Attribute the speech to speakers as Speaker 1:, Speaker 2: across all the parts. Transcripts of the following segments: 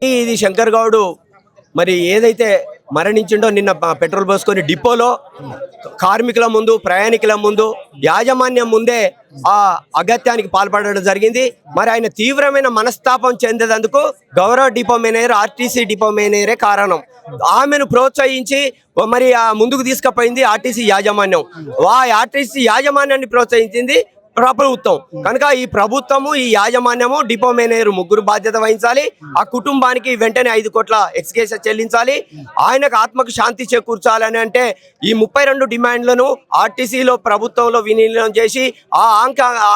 Speaker 1: ఇది శంకర్ గౌడ్ మరి ఏదైతే మరణించిండో నిన్న పెట్రోల్ పోసుకొని డిపోలో కార్మికుల ముందు, ప్రయాణికుల ముందు, యాజమాన్యం ముందే ఆ అగత్యానికి పాల్పడడం జరిగింది. మరి ఆయన తీవ్రమైన మనస్తాపం చెందేందుకు గౌరవ డిపో మేనేజర్, ఆర్టీసీ డిపో మేనేజరే కారణం. ఆమెను ప్రోత్సహించి మరి ముందుకు తీసుకుపోయింది ఆర్టీసీ యాజమాన్యం. ఆర్టీసీ యాజమాన్యాన్ని ప్రోత్సహించింది ప్రభుత్వం. కనుక ఈ ప్రభుత్వము, ఈ యాజమాన్యము, డిపో మేనేజర్ ముగ్గురు బాధ్యత వహించాలి. ఆ కుటుంబానికి వెంటనే 5 కోట్ల ఎక్స్గ్రేషియా చెల్లించాలి. ఆయనకు ఆత్మకు శాంతి చేకూర్చాలని అంటే ఈ 32 డిమాండ్లను ఆర్టీసీలో ప్రభుత్వంలో విలీనం చేసి ఆ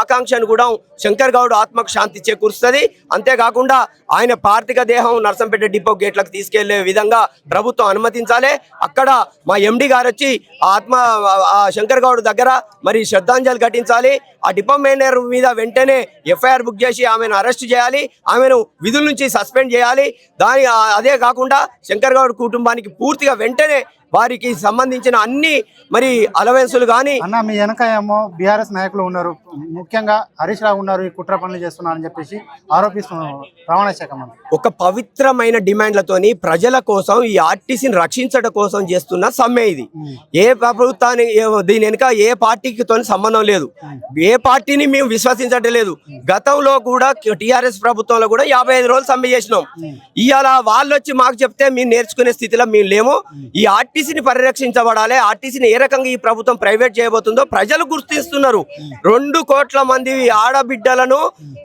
Speaker 1: ఆకాంక్షను కూడా శంకర్ గౌడ్ ఆత్మకు శాంతి చేకూరుస్తుంది. అంతేకాకుండా ఆయన పార్థిక దేహం నర్సంపేట డిపో గేట్లకు తీసుకెళ్లే విధంగా ప్రభుత్వం అనుమతించాలి. అక్కడ మా ఎండి గారు వచ్చి శంకర్ గౌడ్ దగ్గర మరి శ్రద్ధాంజలి ఘటించాలి. ఆ డిపో మేనేజర్ మీద వెంటనే ఎఫ్ఐఆర్ బుక్ చేసి ఆమెను అరెస్ట్ చేయాలి, ఆమెను విధుల నుంచి సస్పెండ్ చేయాలి. అదే కాకుండా శంకర్ గౌడ్ కుటుంబానికి పూర్తిగా వెంటనే వారికి సంబంధించిన అన్ని మరి అలవెన్సులు కానీ
Speaker 2: మీ వెనక ఏమో బీఆర్ఎస్ నాయకులు ఉన్నారు, ముఖ్యంగా హరీష్ రావు ఉన్నారు, ఈ కుట్ర పనులు చేస్తున్నారని చెప్పేసి ఆరోపిస్తున్నారు రవాణా శాఖ మంత్రి.
Speaker 1: ఒక పవిత్రమైన డిమాండ్లతోని ప్రజల కోసం ఈ ఆర్టీసీని రక్షించడం కోసం చేస్తున్న సమ్మె ఇది. ఏ ప్రభుత్వాన్ని దీని వెనుక ఏ పార్టీతో సంబంధం లేదు, ఏ పార్టీని మేము విశ్వసించడం లేదు. గతంలో కూడా టీఆర్ఎస్ ప్రభుత్వంలో కూడా 55 రోజులు సమ్మె చేసినాం. ఇవాళ వాళ్ళు వచ్చి మాకు చెప్తే మేము నేర్చుకునే స్థితిలో మేము లేము. ఈ ఆర్టీసీని పరిరక్షించబడాలి. ఆర్టీసీని ఏ రకంగా ఈ ప్రభుత్వం ప్రైవేట్ చేయబోతుందో ప్రజలు గుర్తిస్తున్నారు. 2 కోట్ల మంది ఆడబిడ్డలను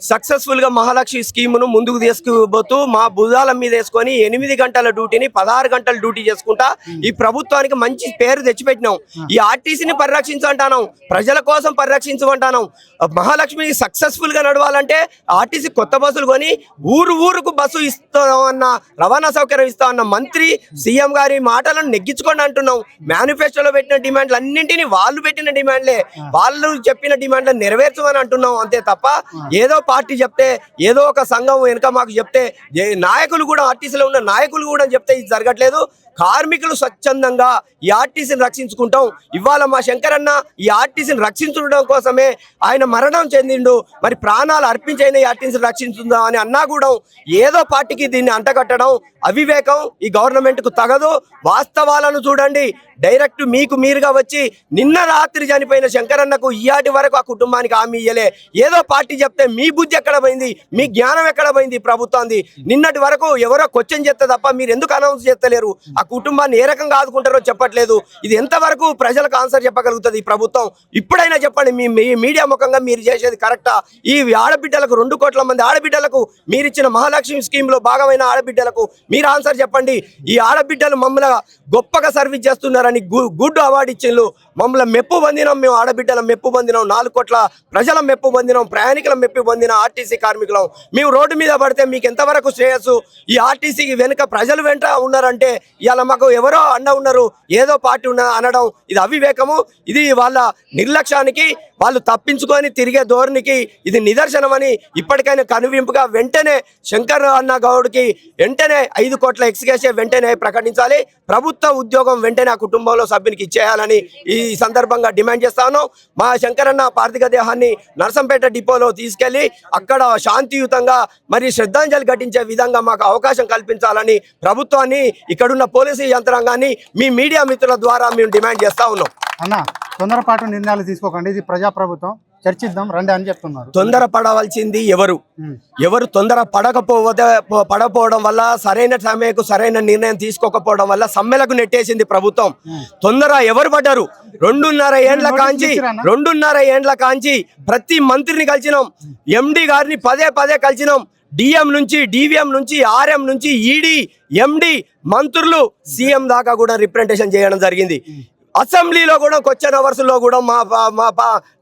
Speaker 1: సక్సెస్ఫుల్ గా మహాలక్ష్మి స్కీమును ముందుకు తీసుకుపోతూ మా భుజాల మీద వేసుకొని 8 గంటల డ్యూటీని 16 గంటల డ్యూటీ చేసుకుంటా ఈ ప్రభుత్వానికి మంచి పేరు తెచ్చిపెట్టినాం. ఈ ఆర్టీసీని పరిరక్షించమంటాను, ప్రజల కోసం పరిరక్షించమంటాను. మహాలక్ష్మి సక్సెస్ఫుల్ గా నడవాలంటే ఆర్టీసీ కొత్త బస్సులు కొని ఊరుకు బస్సు ఇస్తామన్న, రవాణా సౌకర్యం ఇస్తామన్న మంత్రి సీఎం గారి మాటలను నెగ్గించుకోండి అంటున్నాం. మేనిఫెస్టోలో పెట్టిన డిమాండ్లు అన్నింటినీ వాళ్ళు పెట్టిన డిమాండ్లే, వాళ్ళు చెప్పిన డిమాండ్లను నెరవేర్చమని అంటున్నాం. అంతే తప్ప ఏదో పార్టీ చెప్తే, ఏదో ఒక సంఘం వెనుక మాకు చెప్తే, నాయకులు కూడా ఆర్టీసీలో ఉన్న నాయకులు కూడా చెప్తే ఇది జరగట్లేదు. కార్మికులు స్వచ్ఛందంగా ఈ ఆర్టీసీని రక్షించుకుంటాం. ఇవాళ మా శంకరన్న ఈ ఆర్టీసీని రక్షించడం కోసమే ఆయన మరణం చెందిండు. మరి ప్రాణాలు అర్పించైన ఈ ఆర్టీసీని రక్షించుందా అని అన్నా కూడా ఏదో పార్టీకి దీన్ని అంటగట్టడం అవివేకం. ఈ గవర్నమెంట్కు తగదు. వాస్తవాలను చూడండి. డైరెక్ట్ మీకు మీరుగా వచ్చి నిన్న రాత్రి చనిపోయిన శంకరన్నకు ఇయాటి వరకు ఆ కుటుంబానికి హామీ ఇయ్యలే. ఏదో పార్టీ చెప్తే మీ బుద్ధి ఎక్కడ పోయింది, మీ జ్ఞానం ఎక్కడ పోయింది ప్రభుత్వాన్ని? నిన్నటి వరకు ఎవరో క్వశ్చన్ చేస్తే తప్ప మీరు ఎందుకు అనౌన్స్ చేస్తలేరు? ఆ కుటుంబాన్ని ఏ రకంగా ఆదుకుంటారో చెప్పట్లేదు. ఇది ఎంతవరకు ప్రజలకు ఆన్సర్ చెప్పగలుగుతుంది ఈ ప్రభుత్వం? ఇప్పుడైనా చెప్పండి, మీ మీడియా ముఖంగా మీరు చేసేది కరెక్టా? ఈ ఆడబిడ్డలకు 2 కోట్ల మంది ఆడబిడ్డలకు మీరిచ్చిన మహాలక్ష్మి స్కీమ్లో భాగమైన ఆడబిడ్డలకు మీరు ఆన్సర్ చెప్పండి. ఈ ఆడబిడ్డలు మమ్మల్ని గొప్పగా సర్వీస్ చేస్తున్నారని గుడ్ అవార్డు ఇచ్చిండ్రు. మమ్మల్ని మెప్పు పొందినాం, మేము ఆడబిడ్డల మెప్పు పొందినాం, 4 కోట్ల ప్రజల మెప్పు పొందినాం, ప్రయాణికుల మెప్పు పొందిన ఆర్టీసీ కార్మికులం. మేము రోడ్డు మీద పడితే మీకు ఎంతవరకు శ్రేయస్సు? ఈ ఆర్టీసీకి వెనుక ప్రజలు వెంట ఉన్నారంటే ఇవాళ మాకు ఎవరో అండ ఉన్నారు, ఏదో పార్టీ అనడం ఇది అవివేకము. ఇది వాళ్ళ నిర్లక్ష్యానికి, వాళ్ళు తప్పించుకొని తిరిగే ధోరణికి ఇది నిదర్శనమని ఇప్పటికైనా కనువింపుగా వెంటనే శంకర్ అన్న గౌడ్కి వెంటనే 5 కోట్ల ఎక్స్గ్రేషియా వెంటనే ప్రకటించాలి. ప్రభుత్వ ఉద్యోగం వెంటనే ఆ కుటుంబంలో సభ్యునికి ఇచ్చేయాలని ఈ సందర్భంగా డిమాండ్ చేస్తాను. మా శంకరన్న పార్థిక దేహాన్ని నర్సంపేట డిపోలో తీసుకెళ్లి అక్కడ శాంతియుతంగా మరి శ్రద్ధాంజలి ఘటించే విధంగా మాకు అవకాశం కల్పించాలని ప్రభుత్వాన్ని, ఇక్కడున్న పోలీసు యంత్రాంగాన్ని మీ మీడియా మిత్రుల ద్వారా మేము డిమాండ్ చేస్తా ఉన్నాం.
Speaker 2: అన్న, తొందరపాటు నిర్ణయాలు తీసుకోకండి, ఇది ప్రజాప్రభుత్వం, చర్చిద్దాం రండి అని చెప్తున్నారు.
Speaker 1: తొందర పడవలసింది ఎవరు తొందర పడకపోవడం వల్ల, సరైన సమయకు సరైన నిర్ణయం తీసుకోకపోవడం వల్ల సమ్మెలకు నెట్టేసింది ప్రభుత్వం. తొందర ఎవరు పడ్డారు? 2.5 ఏండ్ల కాంచి ప్రతి మంత్రిని కలిసినాం, ఎండి గారిని పదే కలిసినాం. డిఎం నుంచి, డివిఎం నుంచి, ఆర్ఎం నుంచి, ఈడీ, ఎండి, మంత్రులు, సీఎం దాకా కూడా రిప్రజెంటేషన్ చేయడం జరిగింది. అసెంబ్లీలో కూడా క్వశ్చన్ అవర్స్ లో కూడా మా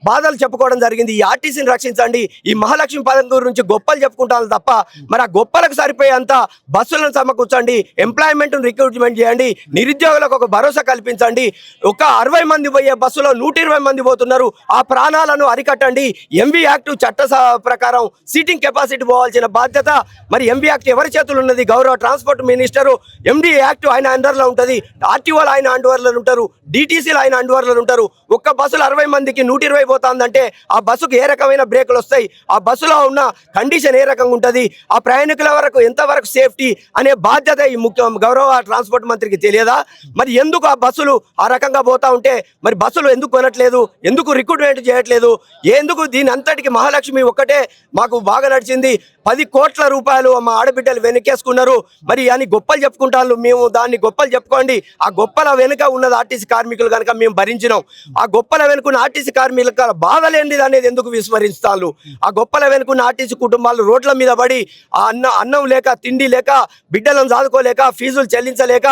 Speaker 1: బాధలు చెప్పుకోవడం జరిగింది. ఈ ఆర్టీసీని రక్షించండి, ఈ మహాలక్ష్మి పథకం గురించి గొప్పలు చెప్పుకుంటాను తప్ప మరి ఆ గొప్పలకు సరిపోయేంత బస్సులను సమకూర్చండి, ఎంప్లాయ్మెంట్ రిక్రూట్మెంట్ చేయండి, నిరుద్యోగులకు ఒక భరోసా కల్పించండి. ఒక 60 మంది పోయే బస్సులో 120 మంది పోతున్నారు. ఆ ప్రాణాలను అరికట్టండి. ఎంవి యాక్ట్ చట్ట ప్రకారం సీటింగ్ కెపాసిటీ పోవాల్సిన బాధ్యత మరి ఎంవి యాక్ట్ ఎవరి చేతులు ఉన్నది? గౌరవ ట్రాన్స్పోర్ట్ మినిస్టరు. ఎండి యాక్ట్ ఆయన అండర్లో ఉంటుంది, ఆర్టీఓలు ఆయన అండర్లో ఉంటారు, టీటీసీలు ఆయన అండర్వర్లు ఉంటారు. ఒక్క బస్సులో 60 మందికి 120 పోతుందంటే ఆ బస్సుకు ఏ రకమైన బ్రేకులు వస్తాయి, ఆ బస్సులో ఉన్న కండిషన్ ఏ రకంగా ఉంటుంది, ఆ ప్రయాణికుల వరకు ఎంతవరకు సేఫ్టీ అనే బాధ్యత ఈ గౌరవ ట్రాన్స్పోర్ట్ మంత్రికి తెలియదా? మరి ఎందుకు ఆ బస్సులు ఆ రకంగా పోతా ఉంటే మరి బస్సులు ఎందుకు కొనట్లేదు, ఎందుకు రిక్రూట్మెంట్ చేయట్లేదు, ఎందుకు దీని అంతటికి మహాలక్ష్మి ఒక్కటే మాకు బాగా నడిచింది, 10 కోట్ల రూపాయలు మా ఆడబిడ్డలు వెనకేసుకున్నారు మరి అని గొప్పలు చెప్పుకుంటాను. మేము దాన్ని గొప్పలు చెప్పుకోండి, ఆ గొప్పల వెనుక ఉన్నది ఆర్టీసీ కార్మికులు కనుక మేము భరించినాం. ఆ గొప్పల వెనుకున్న ఆర్టీసీ కార్మికుల బాధ లేనిది అనేది ఎందుకు విస్మరిస్తాను? ఆ గొప్పల వెనుకున్న ఆర్టీసీ కుటుంబాలు రోడ్ల మీద పడి ఆ అన్నం లేక, తిండి లేక, బిడ్డలను చదువుకోలేక, ఫీజులు చెల్లించలేక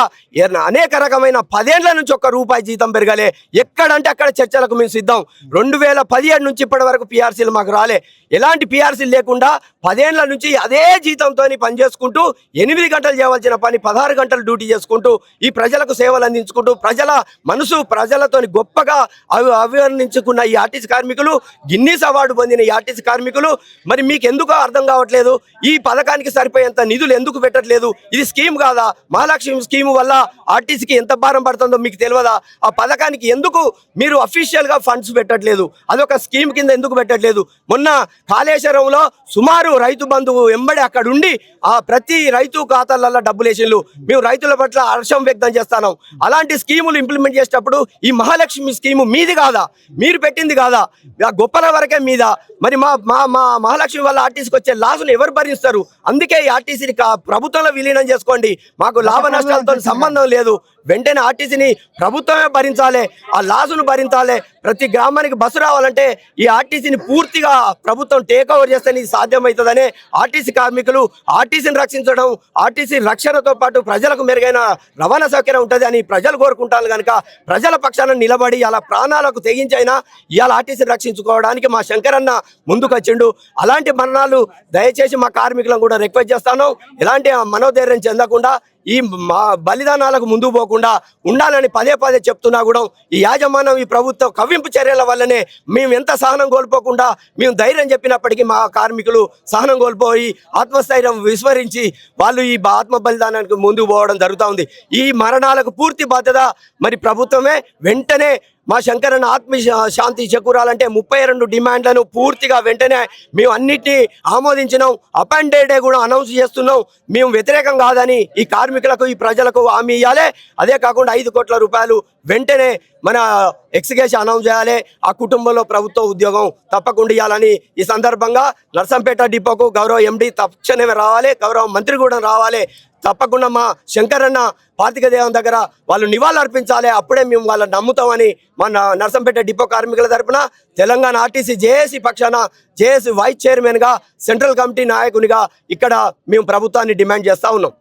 Speaker 1: అనేక రకమైన 10 ఏళ్ల నుంచి ₹1 జీతం పెరగలే. ఎక్కడంటే అక్కడ చర్చలకు మేము సిద్ధం. 2017 నుంచి ఇప్పటి వరకు పిఆర్సీలు మాకు రాలే. ఎలాంటి పిఆర్సీలు లేకుండా 10 ఏళ్ల నుంచి అదే జీతంతో పనిచేసుకుంటూ 8 గంటలు చేయవలసిన పని 16 గంటలు డ్యూటీ చేసుకుంటూ ఈ ప్రజలకు సేవలు అందించుకుంటూ ప్రజల మనసు ప్రజలతో గొప్పగా అభివర్ణించుకున్న ఈ ఆర్టీసీ కార్మికులు, గిన్నీస్ అవార్డు పొందిన ఈ ఆర్టీసీ కార్మికులు మరి మీకు ఎందుకో అర్థం కావట్లేదు. ఈ పథకానికి సరిపోయేంత నిధులు ఎందుకు పెట్టట్లేదు? ఇది స్కీమ్ కాదా? మహాలక్ష్మి స్కీమ్ వల్ల ఆర్టీసీకి ఎంత భారం పడుతుందో మీకు తెలియదా? ఆ పథకానికి ఎందుకు మీరు అఫీషియల్గా ఫండ్స్ పెట్టట్లేదు? అదొక స్కీమ్ కింద ఎందుకు పెట్టట్లేదు? మొన్న కాళేశ్వరంలో సుమారు రైతు బంధువు వెంబడి అక్కడ ఉండి ఆ ప్రతి రైతు ఖాతాలలో డబ్బులు వేసిండ్రు. మేము రైతుల పట్ల హర్షం వ్యక్తం చేస్తాను. అలాంటి స్కీములు ఇంప్లిమెంట్ చేసేటప్పుడు ఈ మహాలక్ష్మి స్కీము మీది కాదా? మీరు పెట్టింది కాదా? ఆ గొప్పల వరకే మీద. మరి మా మా మా మహాలక్ష్మి వల్ల ఆర్టీసీకి వచ్చే లాసును ఎవరు భరిస్తారు? అందుకే ఈ ఆర్టీసీని ప్రభుత్వంలో విలీనం చేసుకోండి. మాకు లాభ నష్టాలతో సంబంధం లేదు. వెంటనే ఆర్టీసీని ప్రభుత్వమే భరించాలి, ఆ లాసును భరించాలి. ప్రతి గ్రామానికి బస్సు రావాలంటే ఈ ఆర్టీసీని పూర్తిగా ప్రభుత్వం టేక్ ఓవర్ చేస్తేనే ఇది సాధ్యమవుతుందనే ఆర్టీసీ కార్మికులు ఆర్టీసీని రక్షించడం, ఆర్టీసీ రక్షణతో పాటు ప్రజలకు మెరుగైన రవాణా సౌకర్యం ఉంటుంది అని ప్రజలు కోరుకుంటారు. కనుక ప్రజల పక్షాన నిలబడి అలా ప్రాణాలకు తెగించైనా ఇవాళ ఆర్టీసీని రక్షించుకోవడానికి మా శంకరన్న ముందుకు వచ్చిండు. అలాంటి మరణాలు దయచేసి మా కార్మికులను కూడా రిక్వెస్ట్ చేస్తాను. ఎలాంటి మనోధైర్యం చెందకుండా ఈ బలిదానాలకు ముందు పోకుండా ఉండాలని పదే పదే చెప్తున్నా కూడా ఈ యాజమాన్యం, ఈ ప్రభుత్వం కవ్వింపు చర్యల వల్లనే మేము ఎంత సహనం కోల్పోకుండా మేము ధైర్యం చెప్పినప్పటికీ మా కార్మికులు సహనం కోల్పోయి ఆత్మస్థైర్యం విస్మరించి వాళ్ళు ఈ ఆత్మ బలిదానానికి ముందుకు పోవడం జరుగుతూ ఉంది. ఈ మరణాలకు పూర్తి బాధ్యత మరి ప్రభుత్వమే. వెంటనే మా శంకరన్న ఆత్మ శాంతి చేకూరాలంటే 32 డిమాండ్లను పూర్తిగా వెంటనే మేము అన్నిటినీ ఆమోదించినాం. అపాయింటెడ్ డే కూడా అనౌన్స్ చేస్తున్నాం. మేము వ్యతిరేకం కాదని ఈ కార్మికులకు, ఈ ప్రజలకు హామీ ఇవ్వాలి. అదే కాకుండా 5 కోట్ల రూపాయలు వెంటనే మన ఎక్స్గ్రేషన్ అనౌన్స్ చేయాలి. ఆ కుటుంబంలో ప్రభుత్వ ఉద్యోగం తప్పకుండా ఇవ్వాలని ఈ సందర్భంగా నర్సంపేట డిపోకు గౌరవ ఎండి తక్షణమే రావాలి, గౌరవ మంత్రి కూడా రావాలి. తప్పకుండా మా శంకరన్న పాతిక దేవం దగ్గర వాళ్ళు నివాళులు అర్పించాలి. అప్పుడే మేము వాళ్ళని నమ్ముతామని మా నర్సంపేట డిపో కార్మికుల తరపున తెలంగాణ ఆర్టీసీ జేఏసీ పక్షాన జేఏసీ వైస్ చైర్మన్గా, సెంట్రల్ కమిటీ నాయకునిగా ఇక్కడ మేము ప్రభుత్వాన్ని డిమాండ్ చేస్తూ ఉన్నాం.